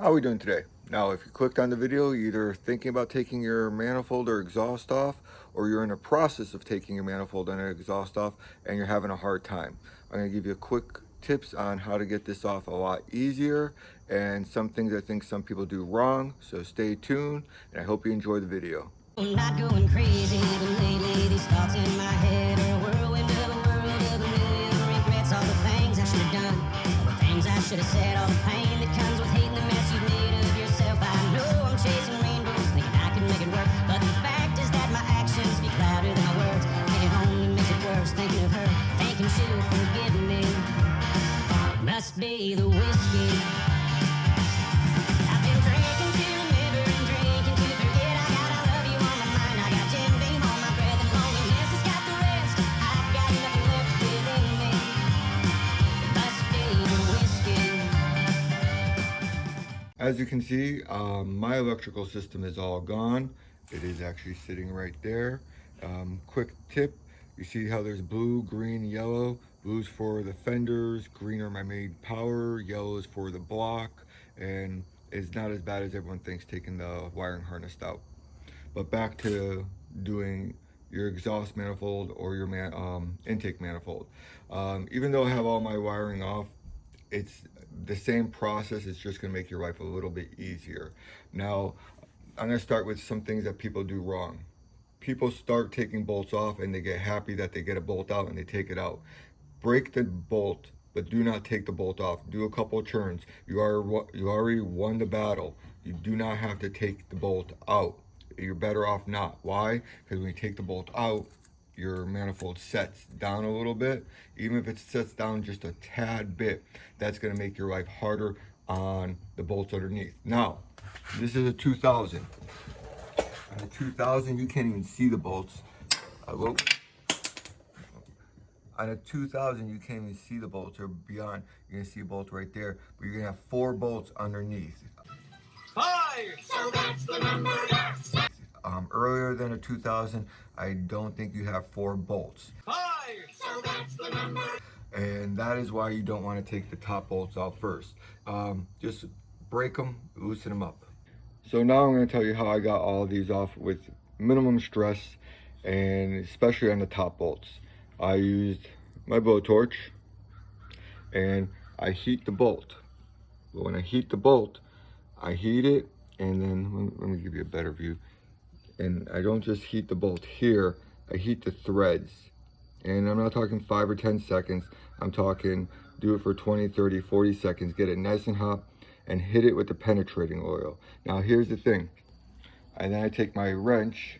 How are we doing today? Now, if you clicked on the video, you're either thinking about taking your manifold or exhaust off, or you're in the process of taking your manifold and exhaust off, and you're having a hard time. I'm going to give you quick tips on how to get this off a lot easier, and some things I think some people do wrong. So stay tuned, and I hope you enjoy the video. I'm not going crazy, but lately these thoughts in my head are a whirlwind of a world of a million regrets. All the things I should have done, all the things I should have said, all the pain that comes with hating the mess you've made of yourself. I know I'm chasing rainbows, thinking I can make it work, but the fact is that my actions speak louder than my words, and it only makes it worse thinking of her, thinking she'll forgive me. Must be the whiskey. I've been drinking to remember and drinking to forget. I got I love you on my mind. I got Jim Beam on my breath, and loneliness has got the rest. I've got nothing left within me. It must be the whiskey. As you can see, my electrical system is all gone. It is actually sitting right there. Quick tip, you see how there's blue, green, yellow. Blue's for the fenders, green are my main power, yellow is for the block, and it's not as bad as everyone thinks taking the wiring harness out. But back to doing your exhaust manifold or your intake manifold. Even though I have all my wiring off, it's the same process. It's just going to make your life a little bit easier. Now, I'm going to start with some things that people do wrong. People start taking bolts off and they get happy that they get a bolt out and they take it out. Break the bolt, but do not take the bolt off. Do a couple of turns. You already won the battle. You do not have to take the bolt out. You're better off not. Why? Because when you take the bolt out, your manifold sets down a little bit. Even if it sets down just a tad bit, that's going to make your life harder on the bolts underneath. Now, this is a 2000. On a 2000, you can't even see the bolts. On a 2000, you can't even see the bolts or beyond. You're going to see a bolt right there, but you're going to have 4 bolts underneath. 5! So that's the number. Earlier than a 2000, I don't think you have 4 bolts. 5! So that's the number. And that is why you don't want to take the top bolts out first. Just break them, loosen them up. So now I'm going to tell you how I got all of these off with minimum stress, and especially on the top bolts. I used my blowtorch and I heat the bolt. But when I heat the bolt, I heat it, and then let me give you a better view. And I don't just heat the bolt here, I heat the threads. And I'm not talking 5 or 10 seconds, I'm talking do it for 20, 30, 40 seconds, get it nice and hot, and hit it with the penetrating oil. Now here's the thing, and then I take my wrench,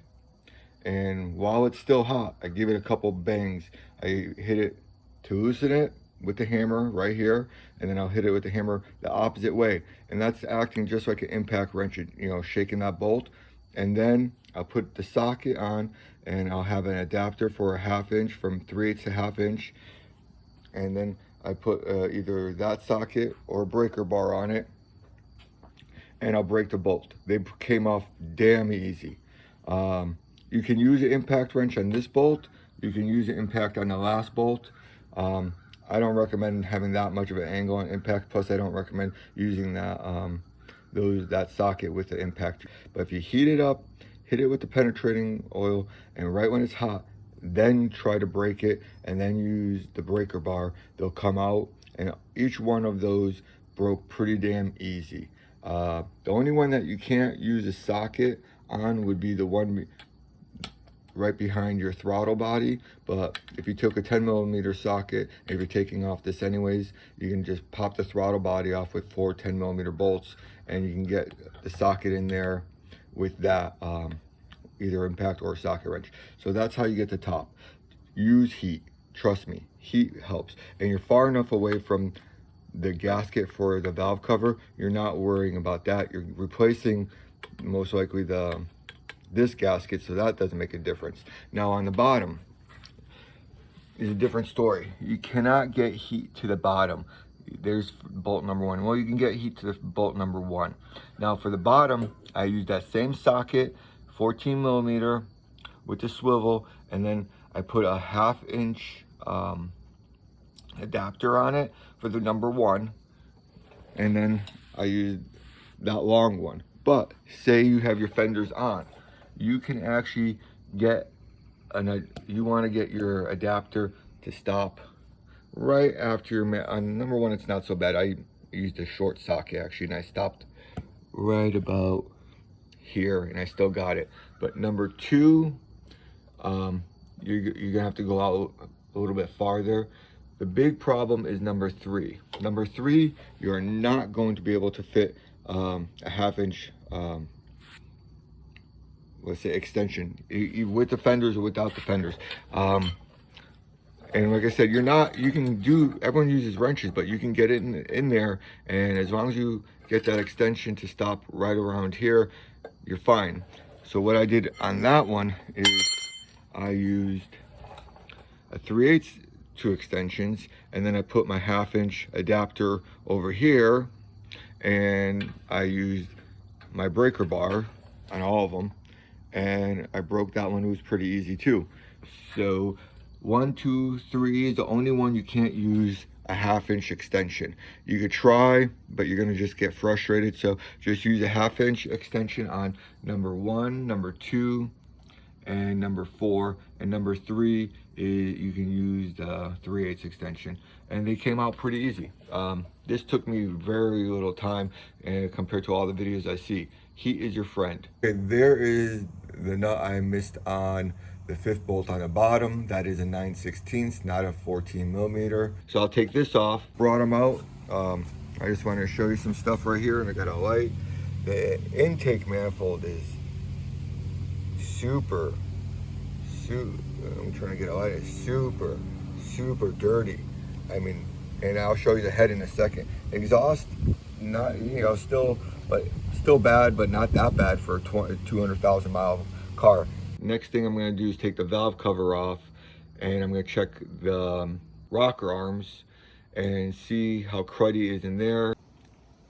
and while it's still hot, I give it a couple bangs. I hit it to loosen it with the hammer right here, and then I'll hit it with the hammer the opposite way. And that's acting just like an impact wrench, shaking that bolt. And then I'll put the socket on, and I'll have an adapter for a 1/2 inch from 3/8 to 1/2 inch. And then I put either that socket or a breaker bar on it, and I'll break the bolt. They came off damn easy. You can use an impact wrench on this bolt. You can use an impact on the last bolt. I don't recommend having that much of an angle on impact. Plus, I don't recommend using that socket with the impact. But if you heat it up, hit it with the penetrating oil, and right when it's hot, then try to break it, and then use the breaker bar. They'll come out, and each one of those broke pretty damn easy. The only one that you can't use a socket on would be the one right behind your throttle body. But if you took a 10mm socket, if you're taking off this anyways, you can just pop the throttle body off with 4 10mm bolts, and you can get the socket in there with that either impact or socket wrench. So that's how you get the top. Use heat, trust me, heat helps. And you're far enough away from the gasket for the valve cover, you're not worrying about that. You're replacing most likely this gasket, so that doesn't make a difference. Now on the bottom is a different story. You cannot get heat to the bottom. There's bolt number 1. Well, you can get heat to the bolt number 1. Now for the bottom, I use that same socket, 14mm with the swivel, and then I put a 1/2 inch adapter on it for the number 1, and then I use that long one. But say you have your fenders on, you can actually get you want to get your adapter to stop right after your on number one. It's not so bad. I used a short socket actually, and I stopped right about here, and I still got it. But number two, you're gonna have to go out a little bit farther. The big problem is number three. Number three, you're not going to be able to fit a 1/2 inch, let's say, extension with the fenders or without the fenders. And like I said, you can do, everyone uses wrenches, but you can get it in there, and as long as you get that extension to stop right around here, you're fine. So what I did on that one is I used a 3/8 two extensions, and then I put my 1/2 inch adapter over here, and I used my breaker bar on all of them, and I broke that one. It was pretty easy too. So 1, 2, 3 is the only one you can't use a 1/2 inch extension. You could try, but you're gonna just get frustrated. So just use a 1/2 inch extension on number 1, number 2, and number 4. And number 3 is you can use the 3/8 extension. And they came out pretty easy. This took me very little time compared to all the videos I see. Heat is your friend. Okay, there is the nut I missed on the 5th bolt on the bottom. That is a 9/16, not a 14 millimeter. So I'll take this off. Brought them out. I just wanted to show you some stuff right here, and I got a light. The intake manifold is super, I'm trying to get a light. It's super dirty. I mean, and I'll show you the head in a second. Exhaust, not, you know, still bad, but not that bad for a 200,000 mile car. Next thing I'm going to do is take the valve cover off, and I'm going to check the rocker arms and see how cruddy is in there.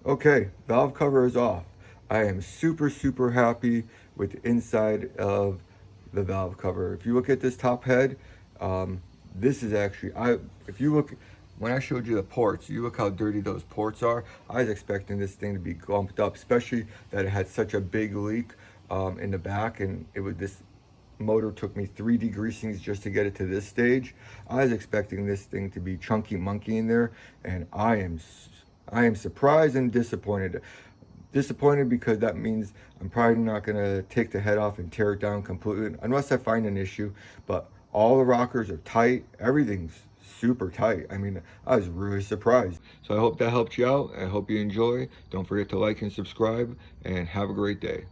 Okay, valve cover is off. I am super happy with the inside of the valve cover. If you look at this top head, this is actually, if you look, when I showed you the ports, you look how dirty those ports are. I was expecting this thing to be gumped up, especially that it had such a big leak in the back, and this motor took me 3 degreasings just to get it to this stage. I was expecting this thing to be chunky monkey in there, and I am surprised and disappointed. Disappointed because that means I'm probably not gonna take the head off and tear it down completely unless I find an issue. But all the rockers are tight, everything's super tight. I mean, I was really surprised. So I hope that helped you out. I hope you enjoy. Don't forget to like and subscribe, and have a great day.